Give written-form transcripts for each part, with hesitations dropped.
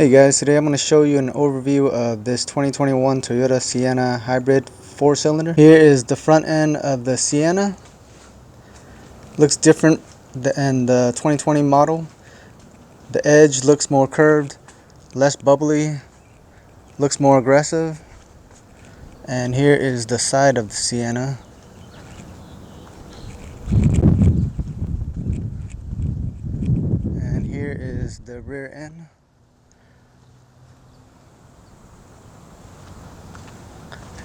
Hey guys, today I'm going to show you an overview of this 2021 Toyota Sienna Hybrid 4-cylinder. Here is the front end of the Sienna. Looks different than the 2020 model. The edge looks more curved, less bubbly, looks more aggressive. And here is the side of the Sienna. And here is the rear end.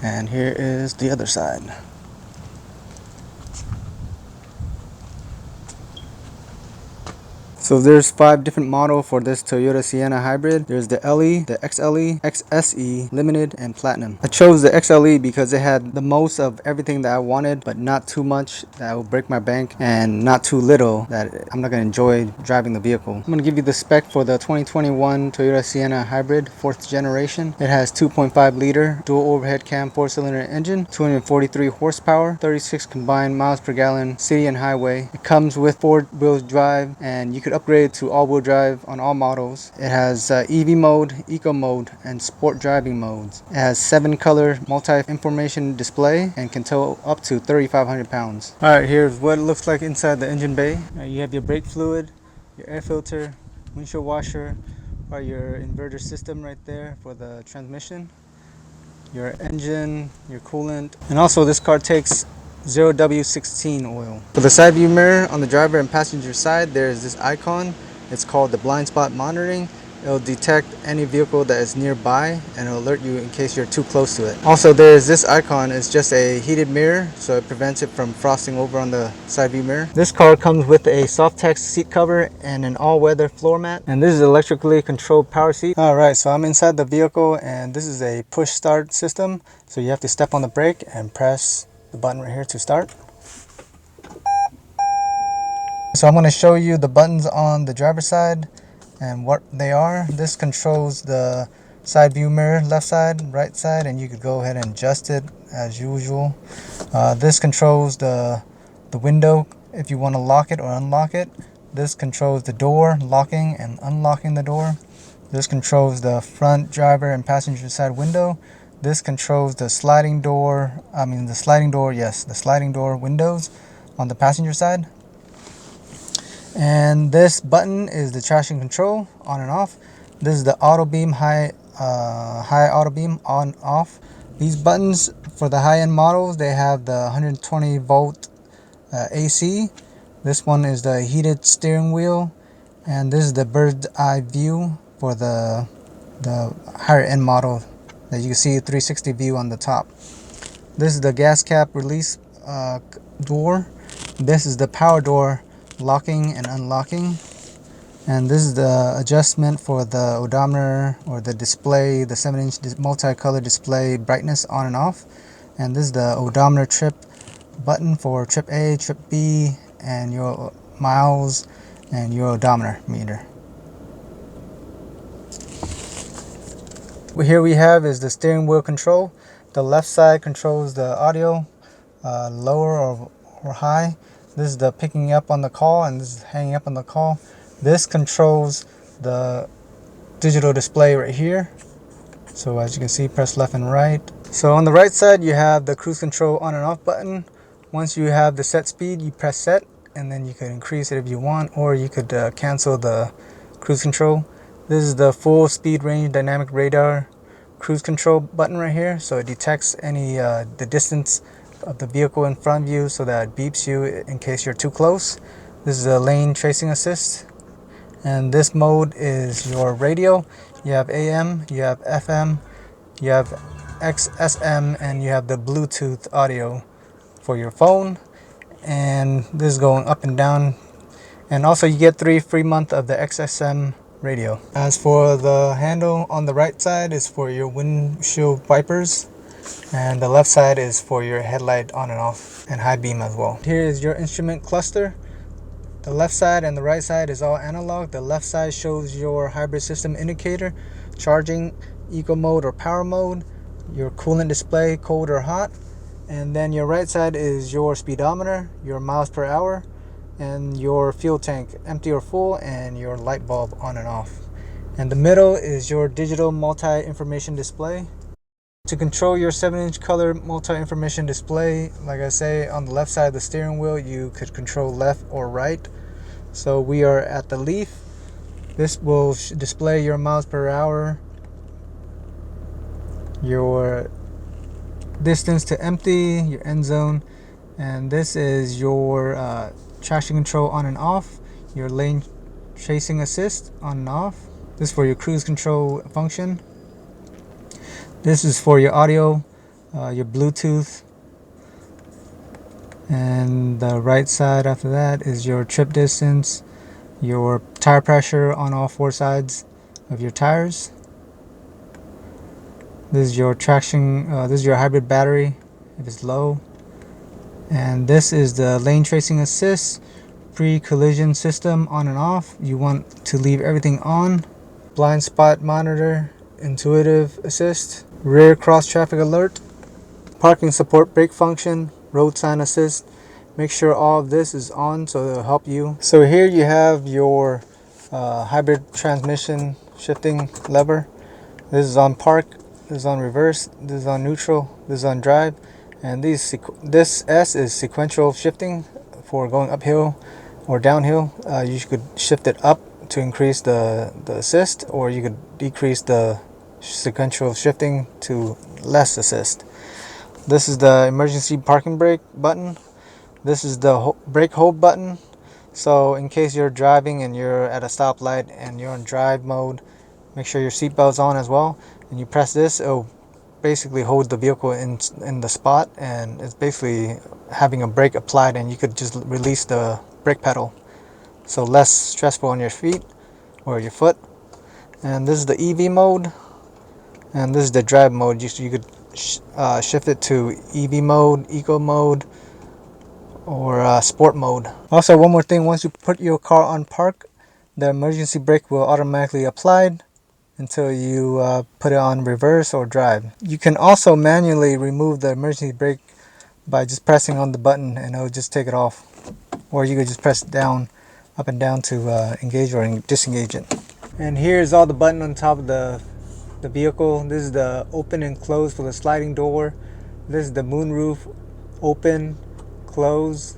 And here is the other side. So there's 5 different models for this Toyota Sienna Hybrid. There's the LE, the XLE, XSE, Limited, and Platinum. I chose the XLE because it had the most of everything that I wanted, but not too much that will break my bank, and not too little that I'm not going to enjoy driving the vehicle. I'm going to give you the spec for the 2021 Toyota Sienna Hybrid 4th generation. It has 2.5 liter dual overhead cam 4-cylinder engine, 243 horsepower, 36 combined miles per gallon city and highway. It comes with 4-wheel drive, and you could upgrade to all-wheel drive on all models. It has EV mode, eco mode, and sport driving modes. It has 7-color multi-information display and can tow up to 3,500 pounds. Alright, here's what it looks like inside the engine bay. You have your brake fluid, your air filter, windshield washer, or your inverter system right there for the transmission, your engine, your coolant, and also this car takes 0W16 oil. For the side view mirror on the driver and passenger side, there is this icon. It's called the blind spot monitoring. It'll detect any vehicle that is nearby and it'll alert you in case you're too close to it. Also, there is this icon. It's just a heated mirror, so it prevents it from frosting over on the side view mirror. This car comes with a Softex seat cover and an all-weather floor mat, and this is electrically controlled power seat. Alright, so I'm inside the vehicle, and this is a push start system, so you have to step on the brake and press the button right here to start. So I'm going to show you the buttons on the driver's side and what they are. This controls the side view mirror, left side, right side, and you could go ahead and adjust it as usual. This controls the window if you want to lock it or unlock it. This controls the door, locking and unlocking the door. This controls the front driver and passenger side window. This controls the sliding door windows on the passenger side. And this button is the traction control, on and off. This is the auto beam, high auto beam, on off. These buttons for the high end models, they have the 120 volt AC. This one is the heated steering wheel, and this is the bird's eye view for the higher end model that you can see a 360 view on the top. This is the gas cap release door. This is the power door locking and unlocking, and this is the adjustment for the odometer or the display, the 7-inch multicolor display brightness on and off. And this is the odometer trip button for trip A, trip B, and your miles and your odometer meter. Here we have is the steering wheel control. The left side controls the audio, lower or high. This is the picking up on the call, and this is hanging up on the call. This controls the digital display right here. So as you can see, press left and right. So on the right side, you have the cruise control on and off button. Once you have the set speed, you press set, and then you could increase it if you want, or you could cancel the cruise control. This is the full speed range dynamic radar cruise control button right here. So it detects any the distance of the vehicle in front of you, so that it beeps you in case you're too close. This is a lane tracing assist, and this mode is your radio. You have AM, you have FM, you have XSM, and you have the Bluetooth audio for your phone. And this is going up and down, and also you get 3 free months of the XSM radio. As for the handle on the right side is for your windshield wipers, and the left side is for your headlight on and off, and high beam as well. Here is your instrument cluster. The left side and the right side is all analog. The left side shows your hybrid system indicator, charging, eco mode or power mode, your coolant display, cold or hot, and then your right side is your speedometer, your miles per hour, and your fuel tank, empty or full, and your light bulb on and off. And the middle is your digital multi-information display. To control your 7-inch color multi-information display, like I say, on the left side of the steering wheel, you could control left or right. So we are at the leaf. This will display your miles per hour, your distance to empty, your end zone, and this is your traction control on and off, your lane tracing assist on and off. This is for your cruise control function. This is for your audio, your Bluetooth, and the right side after that is your trip distance, your tire pressure on all 4 sides of your tires. This is your traction, this is your hybrid battery if it's low. And this is the lane tracing assist, pre-collision system on and off. You want to leave everything on. Blind spot monitor, intuitive assist, rear cross traffic alert, parking support brake function, road sign assist. Make sure all of this is on so it'll help you. So here you have your hybrid transmission shifting lever. This is on park, this is on reverse, this is on neutral, this is on drive, and this S is sequential shifting for going uphill or downhill. You could shift it up to increase the assist, or you could decrease the sequential shifting to less assist. This is the emergency parking brake button. This is the brake hold button. So in case you're driving and you're at a stoplight and you're on drive mode, make sure your seatbelt's on as well. And you press this, it'll basically hold the vehicle in the spot, and it's basically having a brake applied, and you could just release the brake pedal. So less stressful on your feet or your foot. And this is the EV mode, and this is the drive mode. You could shift it to EV mode, eco mode, or sport mode. Also, one more thing, once you put your car on park, the emergency brake will automatically applied until you put it on reverse or drive. You can also manually remove the emergency brake by just pressing on the button, and it'll just take it off. Or you could just press down, up and down to engage or disengage it. And here's all the button on top of the vehicle. This is the open and close for the sliding door. This is the moonroof open, close.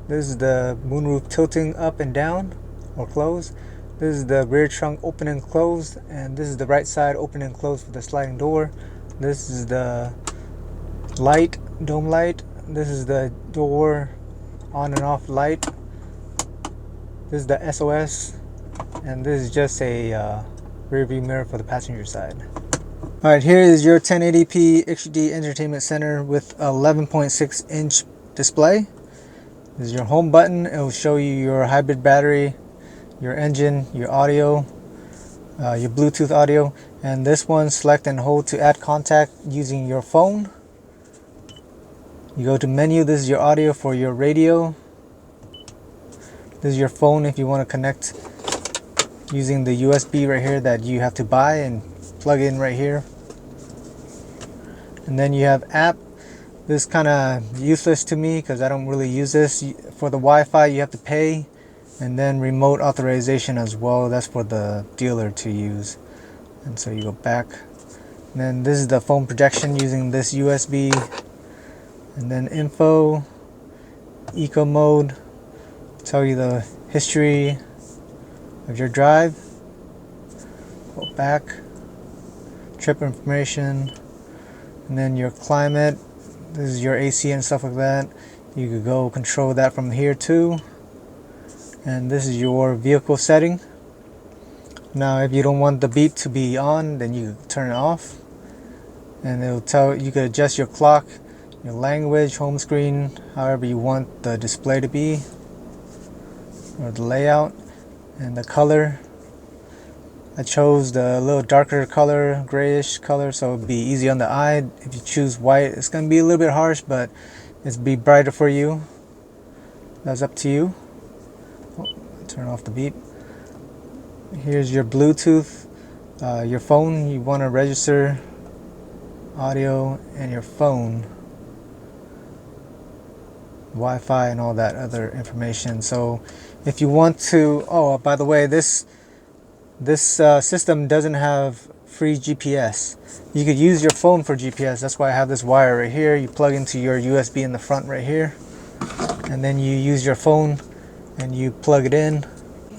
This is the moonroof tilting up and down or close. This is the rear trunk open and closed, and this is the right side open and closed for the sliding door. This is the light, dome light. This is the door on and off light. This is the SOS, and this is just a rear view mirror for the passenger side. Alright, here is your 1080p HD entertainment center with 11.6 inch display. This is your home button. It will show you your hybrid battery, your engine, your audio, your Bluetooth audio, and this one, select and hold to add contact using your phone. You go to menu. This is your audio for your radio. This is your phone if you want to connect using the USB right here that you have to buy and plug in right here. And then you have app. This is kind of useless to me because I don't really use this. For the Wi-Fi you have to pay, and then remote authorization as well. That's for the dealer to use. And so you go back. And then this is the phone projection using this USB. And then info, eco mode, tell you the history of your drive. Go back, trip information, and then your climate. This is your AC and stuff like that. You could go control that from here too. And this is your vehicle setting. Now if you don't want the beep to be on, then you turn it off, and it'll tell you could adjust your clock, your language, home screen, however you want the display to be, or the layout, and the color. I chose the little darker color, grayish color, so it'll be easy on the eye. If you choose white, it's going to be a little bit harsh, but it's be brighter for you. That's up to you. Turn off the beep. Here's your Bluetooth, your phone. You want to register audio and your phone, Wi-Fi, and all that other information. So if you want to, oh, by the way, this This system doesn't have free GPS. You could use your phone for GPS. That's why I have this wire right here. You plug into your USB in the front right here, and then you use your phone and you plug it in.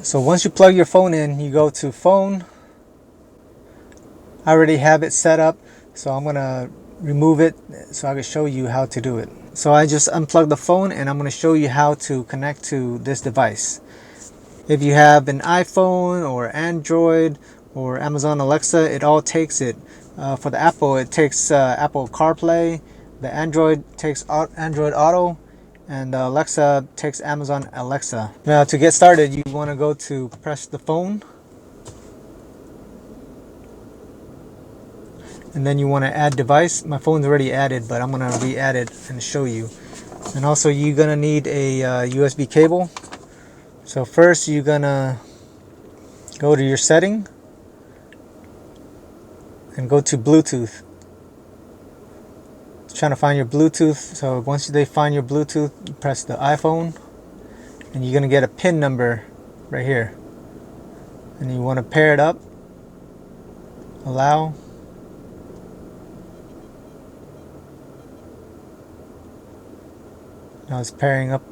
So once you plug your phone in, you go to phone. I already have it set up, so I'm gonna remove it so I can show you how to do it. So I just unplugged the phone and I'm gonna show you how to connect to this device. If you have an iPhone or Android or Amazon Alexa, it all takes it. For the Apple, it takes Apple CarPlay. The Android takes Android Auto, and the Alexa takes Amazon Alexa. Now to get started, you want to go to press the phone, and then you want to add device. My phone's already added, but I'm going to re-add it and show you. And also you're going to need a USB cable. So first you're going to go to your setting and go to Bluetooth. Trying to find your Bluetooth. So once they find your Bluetooth, you press the iPhone and you're going to get a pin number right here. And you want to pair it up. Allow. Now it's pairing up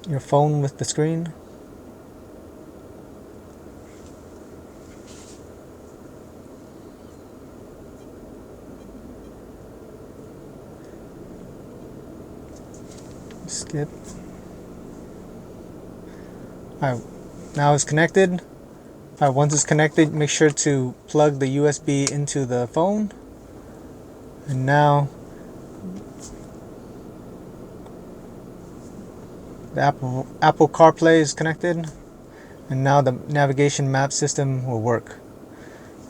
your phone with the screen. Skip. Alright, now it's connected. Alright, once it's connected, make sure to plug the USB into the phone. And now the Apple CarPlay is connected. And now the navigation map system will work.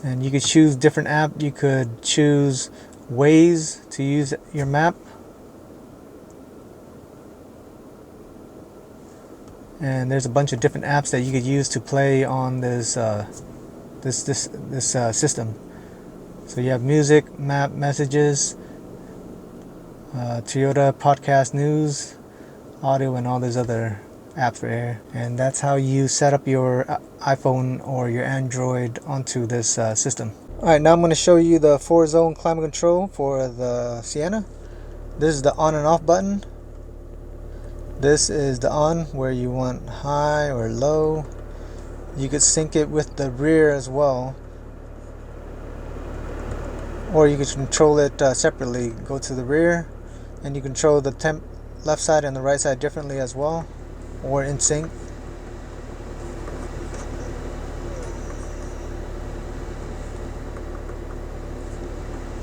And you could choose different app. You could choose Waze to use your map. And there's a bunch of different apps that you could use to play on this system. So you have music, map, messages, Toyota podcast news, audio, and all these other apps right here. And that's how you set up your iPhone or your Android onto this system. Alright, now I'm going to show you the 4-zone climate control for the Sienna. This is the on and off button. This is the on, where you want high or low. You could sync it with the rear as well, or you could control it separately. Go to the rear and you control the temp left side and the right side differently as well, or in sync.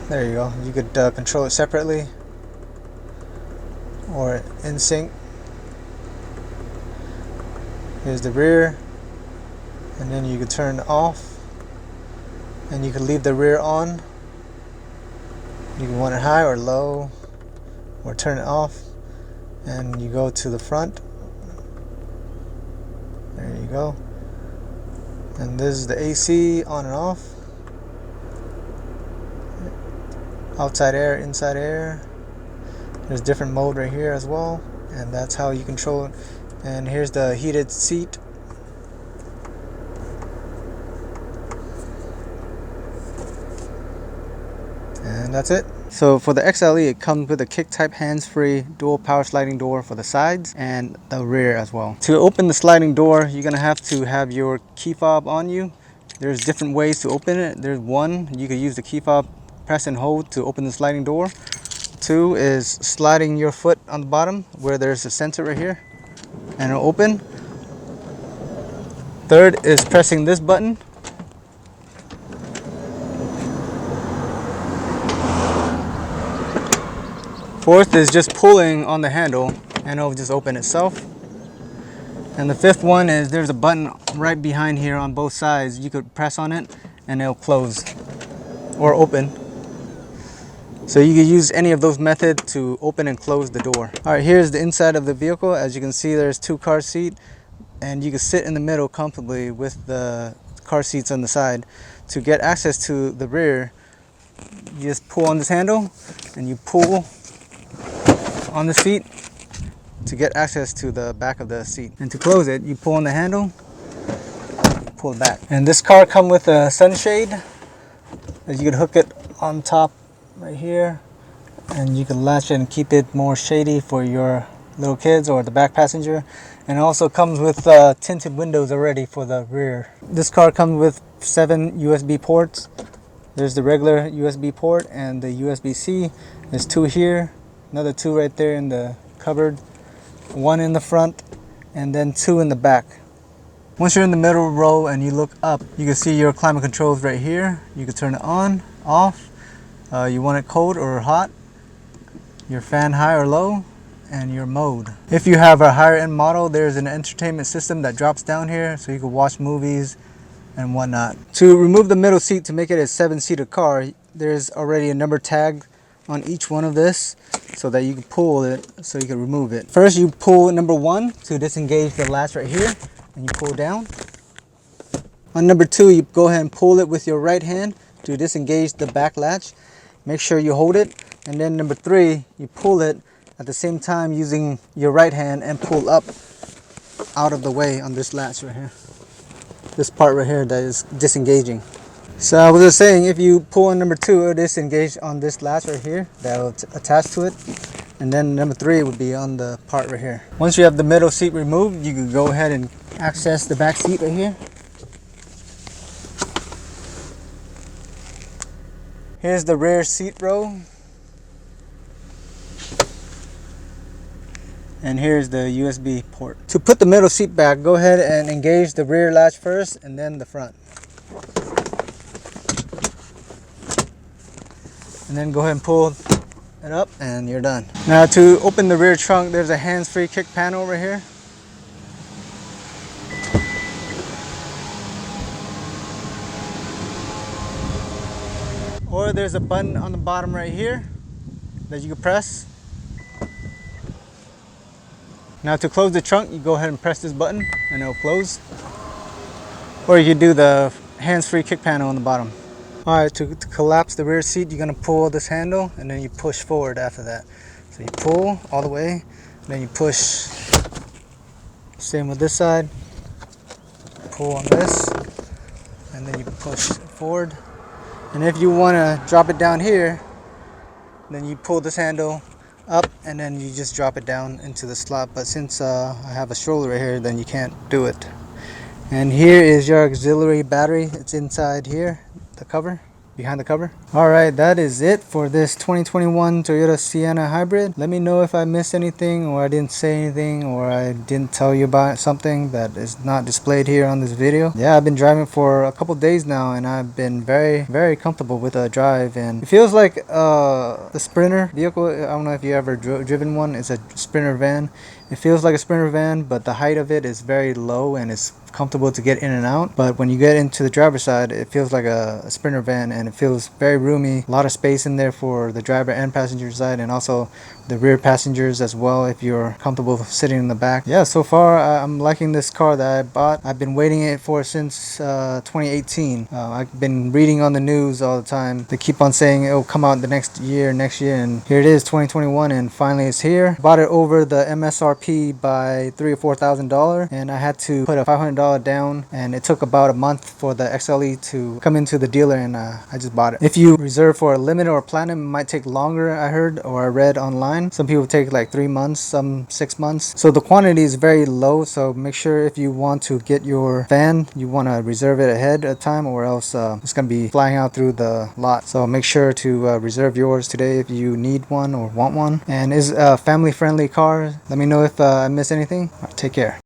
There you go. You could control it separately or in sync. Here's the rear, and then you can turn off, and you can leave the rear on. You can want it high or low, or turn it off, and you go to the front. There you go. And this is the AC on and off. Outside air, inside air. There's different mode right here as well, and that's how you control it. And here's the heated seat. And that's it. So for the XLE, it comes with a kick type hands-free dual power sliding door for the sides and the rear as well. To open the sliding door, you're gonna have to have your key fob on you. There's different ways to open it. There's one, you could use the key fob, press and hold to open the sliding door. Two is sliding your foot on the bottom where there's a sensor right here, and it'll open. Third is pressing this button. Fourth is just pulling on the handle and it'll just open itself. And the fifth one is there's a button right behind here on both sides. You could press on it and it'll close or open. So you can use any of those methods to open and close the door. All right, here's the inside of the vehicle. As you can see, there's 2 car seats, and you can sit in the middle comfortably with the car seats on the side. To get access to the rear, you just pull on this handle and you pull on the seat to get access to the back of the seat. And to close it, you pull on the handle pull it back. And this car comes with a sunshade that you can hook it on top right here, and you can latch it and keep it more shady for your little kids or the back passenger. And it also comes with tinted windows already for the rear. This car comes with 7 USB ports. There's the regular USB port and the USB-C. There's 2 here, another 2 right there in the cupboard, 1 in the front, and then 2 in the back. Once you're in the middle row and you look up, you can see your climate controls right here. You can turn it on, off, you want it cold or hot, your fan high or low, and your mode. If you have a higher end model, there's an entertainment system that drops down here so you can watch movies and whatnot. To remove the middle seat to make it a 7-seater car, there's already a number tag on each one of this so that you can pull it so you can remove it. First you pull number 1 to disengage the latch right here, and you pull down. On number 2, you go ahead and pull it with your right hand to disengage the back latch. Make sure you hold it. And then number 3, you pull it at the same time using your right hand and pull up out of the way on this latch right here. This part right here that is disengaging. So I was just saying, if you pull on number 2, it'll disengage on this latch right here that will attach to it. And then number 3 would be on the part right here. Once you have the middle seat removed, you can go ahead and access the back seat right here. Here's the rear seat row. And here's the USB port. To put the middle seat back, go ahead and engage the rear latch first and then the front. And then go ahead and pull it up and you're done. Now to open the rear trunk, there's a hands-free kick panel over here. Or there's a button on the bottom right here that you can press. Now to close the trunk, you go ahead and press this button and it'll close. Or you can do the hands-free kick panel on the bottom. Alright, to collapse the rear seat, you're going to pull this handle and then you push forward after that. So you pull all the way, then you push. Same with this side. Pull on this, and then you push forward. And if you want to drop it down here, then you pull this handle up and then you just drop it down into the slot. But since I have a stroller right here, then you can't do it. And here is your auxiliary battery. It's inside here, the cover, behind the cover. Alright, that is it for this 2021 Toyota Sienna Hybrid. Let me know if I missed anything, or I didn't say anything, or I didn't tell you about something that is not displayed here on this video. Yeah, I've been driving for a couple days now and I've been very comfortable with the drive, and it feels like the Sprinter vehicle. I don't know if you ever driven one. It's a Sprinter van. It feels like a Sprinter van, but the height of it is very low and it's comfortable to get in and out. But when you get into the driver's side, it feels like a Sprinter van, and it feels very roomy. A lot of space in there for the driver and passenger side, and also the rear passengers as well if you're comfortable sitting in the back. Yeah, so far I'm liking this car that I bought. I've been waiting it for since 2018. I've been reading on the news all the time. They keep on saying it'll come out the next year, and here it is, 2021, and finally it's here. Bought it over the MSRP by $3,000 or $4,000, and I had to put a $500 down, and it took about a month for the XLE to come into the dealer, and I just bought it. If you reserve for a limited or platinum, it might take longer, I heard, or I read online. Some people take like 3 months, some 6 months. So the quantity is very low, so make sure if you want to get your van, you want to reserve it ahead of time, or else it's going to be flying out through the lot. So make sure to reserve yours today if you need one or want one. And is a family friendly car. Let me know if I missed anything. Take care.